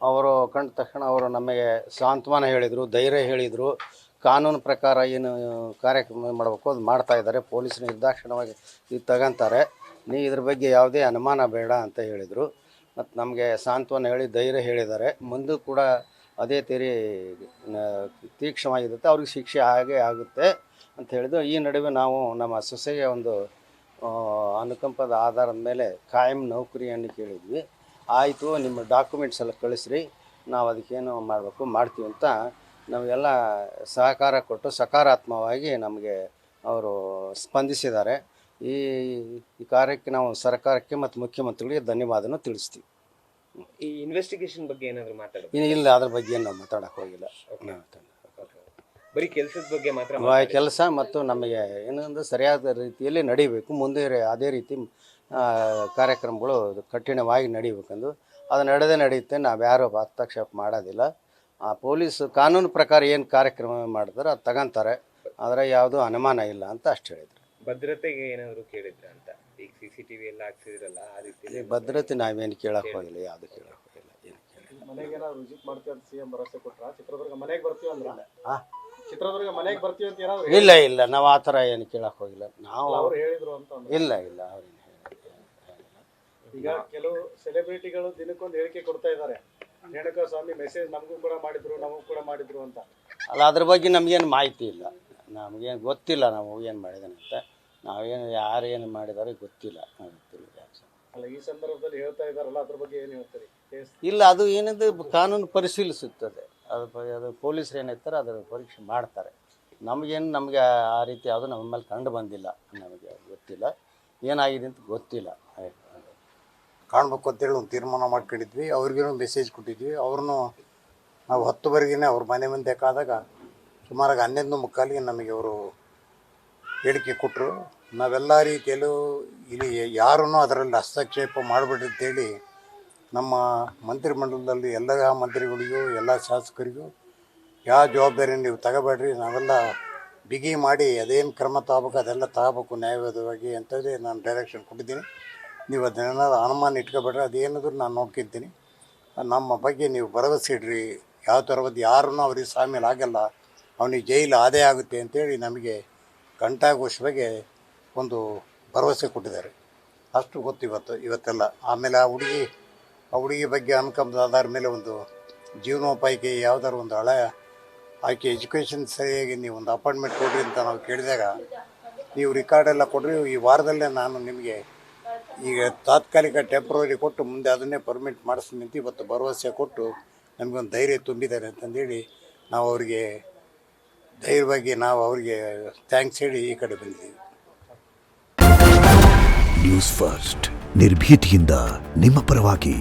ಅವರು ಕಂಡ ತಕ್ಷಣ ಅವರು ನಮಗೆ ಸಾಂತ್ವನ ಹೇಳಿದರು, ಧೈರ್ಯ ಹೇಳಿದರು. ಕಾನೂನು ಪ್ರಕಾರ ಏನು ಕಾರ್ಯಕ್ರಮ ಮಾಡಬೇಕು ಅದು ಮಾಡ್ತಾಯಿದ್ದಾರೆ. ಪೊಲೀಸ್ ನಿರ್ದಾಕ್ಷಿಣ್ಯವಾಗಿ ಇದು ತಗೊಂತಾರೆ. ಇದ್ರ ಬಗ್ಗೆ ಯಾವುದೇ ಅನುಮಾನ ಬೇಡ ಅಂತ ಹೇಳಿದರು. ಮತ್ತು ನಮಗೆ ಸಾಂತ್ವನ ಹೇಳಿ ಧೈರ್ಯ ಹೇಳಿದ್ದಾರೆ. ಮುಂದೆ ಕೂಡ ಅದೇ ತೀರಿ ತೀಕ್ಷ್ಣವಾಗಿರುತ್ತೆ, ಅವ್ರಿಗೆ ಶಿಕ್ಷೆ ಹಾಗೇ ಆಗುತ್ತೆ ಅಂತ ಹೇಳಿದ್ರು. ಈ ನಡುವೆ ನಾವು ನಮ್ಮ ಸೊಸೆಯ ಒಂದು ಅನುಕಂಪದ ಆಧಾರದ ಮೇಲೆ ಕಾಯಂ ನೌಕರಿಯನ್ನು ಕೇಳಿದ್ವಿ. ಆಯಿತು, ನಿಮ್ಮ ಡಾಕ್ಯುಮೆಂಟ್ಸ್ ಎಲ್ಲ ಕಳಿಸ್ರಿ, ನಾವು ಅದಕ್ಕೇನು ಮಾಡಬೇಕು ಮಾಡ್ತೀವಿ ಅಂತ ನಾವೆಲ್ಲ ಸಹಕಾರ ಕೊಟ್ಟು ಸಕಾರಾತ್ಮಕವಾಗಿ ನಮಗೆ ಅವರು ಸ್ಪಂದಿಸಿದ್ದಾರೆ. ಈ ಕಾರ್ಯಕ್ಕೆ ನಾವು ಸರ್ಕಾರಕ್ಕೆ ಮತ್ತು ಮುಖ್ಯಮಂತ್ರಿಗಳಿಗೆ ಧನ್ಯವಾದನ ತಿಳಿಸ್ತೀವಿ. ಈ ಇನ್ವೆಸ್ಟಿಗೇಷನ್ ಬಗ್ಗೆ ಏನಾದರೂ ಮಾತಾಡೋದು? ಇಲ್ಲ, ಅದ್ರ ಬಗ್ಗೆ ಏನು ನಾವು ಮಾತಾಡೋಕೆ ಹೋಗಿಲ್ಲ. ಬರೀ ಕೆಲಸದ ಬಗ್ಗೆ ಮಾತ್ರ. ಕೆಲಸ ಮತ್ತು ನಮಗೆ ಏನಂದ್ರೆ ಸರಿಯಾದ ರೀತಿಯಲ್ಲಿ ನಡೀಬೇಕು, ಮುಂದೆ ಅದೇ ರೀತಿ ಕಾರ್ಯಕ್ರಮಗಳು ಕಠಿಣವಾಗಿ ನಡೀಬೇಕಂದು ಅದು ನಡೆಯುತ್ತೆ. ನಾವು ಯಾರು ಹಸ್ತಕ್ಷೇಪ ಮಾಡೋದಿಲ್ಲ. ಪೊಲೀಸ್ ಕಾನೂನು ಪ್ರಕಾರ ಏನು ಕಾರ್ಯಕ್ರಮ ಮಾಡಿದ್ರೆ ಅದು ತಗೊಂತಾರೆ, ಆದರೆ ಯಾವುದೂ ಅನುಮಾನ ಇಲ್ಲ ಅಂತ ಅಷ್ಟು ಹೇಳಿದ್ರು. ಭದ್ರತೆಗೆ ಏನಾದರೂ ಕೇಳಿದ್ರ ಅಂತ? ಈಗ CCTV ಎಲ್ಲ ಹಾಕ್ಸಿದ್ರಲ್ಲ, ಆ ರೀತಿ ಭದ್ರತೆ ನಾವೇನು ಕೇಳಕ್ಕೆ ಹೋಗಿಲ್ಲ, ಯಾವುದು ಕೇಳಕ್ಕೆ ಹೋಗಿಲ್ಲ. ಏನು ಕೇಳಿಲ್ಲ. ಮನೆಗೇನಾದ್ರು ವಿಸಿಟ್ ಮಾಡ್ತೀವಿ ಅಂತ CM ಭರವಸೆ ಕೊಟ್ಟರೆ ಚಿತ್ರದುರ್ಗ ಮನೆಗೆ ಬರ್ತೀವಿ ಅಂದ್ರಲ್ಲ? ಚಿತ್ರದುರ್ಗ ಮನೆಗೆ ಬರ್ತೀವಿ ಅಂತ ಏನಾದ್ರು? ಇಲ್ಲ, ನಾವು ಆ ಥರ ಏನು ಕೇಳಕ್ಕೆ ಹೋಗಿಲ್ಲ. ನಾವು ಅವ್ರು ಹೇಳಿದ್ರು ಅಂತ? ಇಲ್ಲ, ಅವ್ರೇನು ಈಗ ಕೆಲವು ಸೆಲೆಬ್ರಿಟಿಗಳು ದಿನಕ್ಕೊಂದು ಹೇಳಿಕೆ ಕೊಡ್ತಾ ಇದ್ದಾರೆ. ರೇಣುಕಾ ಸ್ವಾಮಿ ಮೆಸೇಜ್ ನಮಗೂ ಕೂಡ ಮಾಡಿದ್ರು ಅಂತ. ಅಲ್ಲ, ಅದ್ರ ಬಗ್ಗೆ ನಮಗೇನು ಮಾಹಿತಿ ಇಲ್ಲ, ನಮಗೇನು ಗೊತ್ತಿಲ್ಲ. ನಾವು ಏನು ಮಾಡಿದ್ದೇನೆ ಅಂತ ನಾವೇನು ಯಾರು ಏನು ಮಾಡಿದಾರೆ ಗೊತ್ತಿಲ್ಲ. ಅಲ್ಲ, ಈ ಸಂದರ್ಭದಲ್ಲಿ ಹೇಳ್ತಾ ಇದ್ದಾರಲ್ಲ, ಅದ್ರ ಬಗ್ಗೆ ಏನು ಹೇಳ್ತಾರೆ? ಇಲ್ಲ, ಅದು ಏನಿದೆ ಕಾನೂನು ಪರಿಶೀಲಿಸುತ್ತದೆ. ಅದು ಪೊಲೀಸರು ಏನಿರ್ತಾರೆ ಅದರ ಪರೀಕ್ಷೆ ಮಾಡ್ತಾರೆ. ನಮಗೆ ಆ ರೀತಿ ಯಾವುದು ನಮ್ಮ ಮೇಲೆ ಕಂಡು ಬಂದಿಲ್ಲ, ನಮಗೆ ಗೊತ್ತಿಲ್ಲ, ಏನಾಗಿದೆ ಅಂತ ಗೊತ್ತಿಲ್ಲ. ಕಾಣಬೇಕು ಅಂತೇಳಿ ಒಂದು ತೀರ್ಮಾನ ಮಾಡ್ಕೊಂಡಿದ್ವಿ. ಅವ್ರಿಗೇನು ಮೆಸೇಜ್ ಕೊಟ್ಟಿದ್ವಿ. ಅವ್ರನ್ನೂ ನಾವು 10ವರೆಗೆ ಅವ್ರ ಮನೆ ಮುಂದೆ ಕಾದಾಗ ಸುಮಾರಾಗಿ 11:45 ನಮಗೆ ಅವರು ಹೇಳಿಕೆ ಕೊಟ್ಟರು. ನಾವೆಲ್ಲ ರೀತಿಯಲ್ಲೂ ಇಲ್ಲಿ ಯಾರೂ ಅದರಲ್ಲಿ ಹಸ್ತಕ್ಷೇಪ ಮಾಡಬೇಡಿ ಅಂತೇಳಿ ನಮ್ಮ ಮಂತ್ರಿಮಂಡಲದಲ್ಲಿ ಎಲ್ಲ ಮಂತ್ರಿಗಳಿಗೂ ಎಲ್ಲ ಶಾಸಕರಿಗೂ ಯಾವ ಜವಾಬ್ದಾರಿ ನೀವು ತಗೋಬೇಡ್ರಿ, ನಾವೆಲ್ಲ ಬಿಗಿ ಮಾಡಿ ಅದೇನು ಕ್ರಮ ತಗೋಬೇಕು ಅದೆಲ್ಲ ತಗೋಬೇಕು ನ್ಯಾಯಯುತವಾಗಿ ಅಂತೇಳಿ ನಾನು ಡೈರೆಕ್ಷನ್ ಕೊಟ್ಟಿದ್ದೀನಿ. ನೀವು ಅದನ್ನೇನಾದ್ರು ಅನುಮಾನ ಇಟ್ಕೊಬೇಡ್ರಿ, ಅದೇನಾದರೂ ನಾನು ನೋಡ್ಕೊತೀನಿ. ನಮ್ಮ ಬಗ್ಗೆ ನೀವು ಭರವಸೆ ಇಡ್ರಿ, ಯಾವ ಥರದ್ದು ಯಾರೂ ಅವ್ರಿಗೆ ಶಾಮೀಲು ಆಗಲ್ಲ, ಅವನಿಗೆ ಜೈಲು ಆದೇ ಆಗುತ್ತೆ ಅಂತೇಳಿ ನಮಗೆ ಘಂಟಾಘೋಷವಾಗಿ ಒಂದು ಭರವಸೆ ಕೊಟ್ಟಿದ್ದಾರೆ. ಅಷ್ಟು ಗೊತ್ತು ಇವತ್ತೆಲ್ಲ. ಆಮೇಲೆ ಆ ಹುಡುಗಿ ಬಗ್ಗೆ ಅನುಕಂಪದ ಆಧಾರ ಮೇಲೆ ಒಂದು ಜೀವನೋಪಾಯಕ್ಕೆ ಯಾವುದಾದ್ರು ಒಂದು ಹಳೆ ಆಕೆ ಎಜುಕೇಷನ್ ಸರಿಯಾಗಿ ನೀವು ಒಂದು ಅಪಾಯಿಂಟ್ಮೆಂಟ್ ಕೊಡ್ರಿ ಅಂತ ನಾವು ಕೇಳಿದಾಗ ನೀವು ರಿಕಾರ್ಡೆಲ್ಲ ಕೊಡ್ರಿ, ಈ ವಾರದಲ್ಲೇ ನಾನು ನಿಮಗೆ ಈಗ ತಾತ್ಕಾಲಿಕ ಟೆಂಪ್ರವರಿ ಕೊಟ್ಟು ಮುಂದೆ ಅದನ್ನೇ ಪರ್ಮಿಟ್ ಮಾಡಿಸ್ತೀನಿ ಅಂತ ಇವತ್ತು ಭರವಸೆ ಕೊಟ್ಟು ನಮಗೊಂದು ಧೈರ್ಯ ತುಂಬಿದ್ದಾರೆ ಅಂತಂದೇಳಿ ನಾವು ಅವರಿಗೆ ಧೈರ್ಯವಾಗಿ ನಾವು ಅವರಿಗೆ ಥ್ಯಾಂಕ್ಸ್ ಹೇಳಿ ಈ ಕಡೆ ಬಂದಿದ್ದೀವಿ. ನ್ಯೂಸ್ ಫಸ್ಟ್ ನಿರ್ಭೀತಿಯಿಂದ ನಿಮ್ಮ ಪರವಾಗಿ.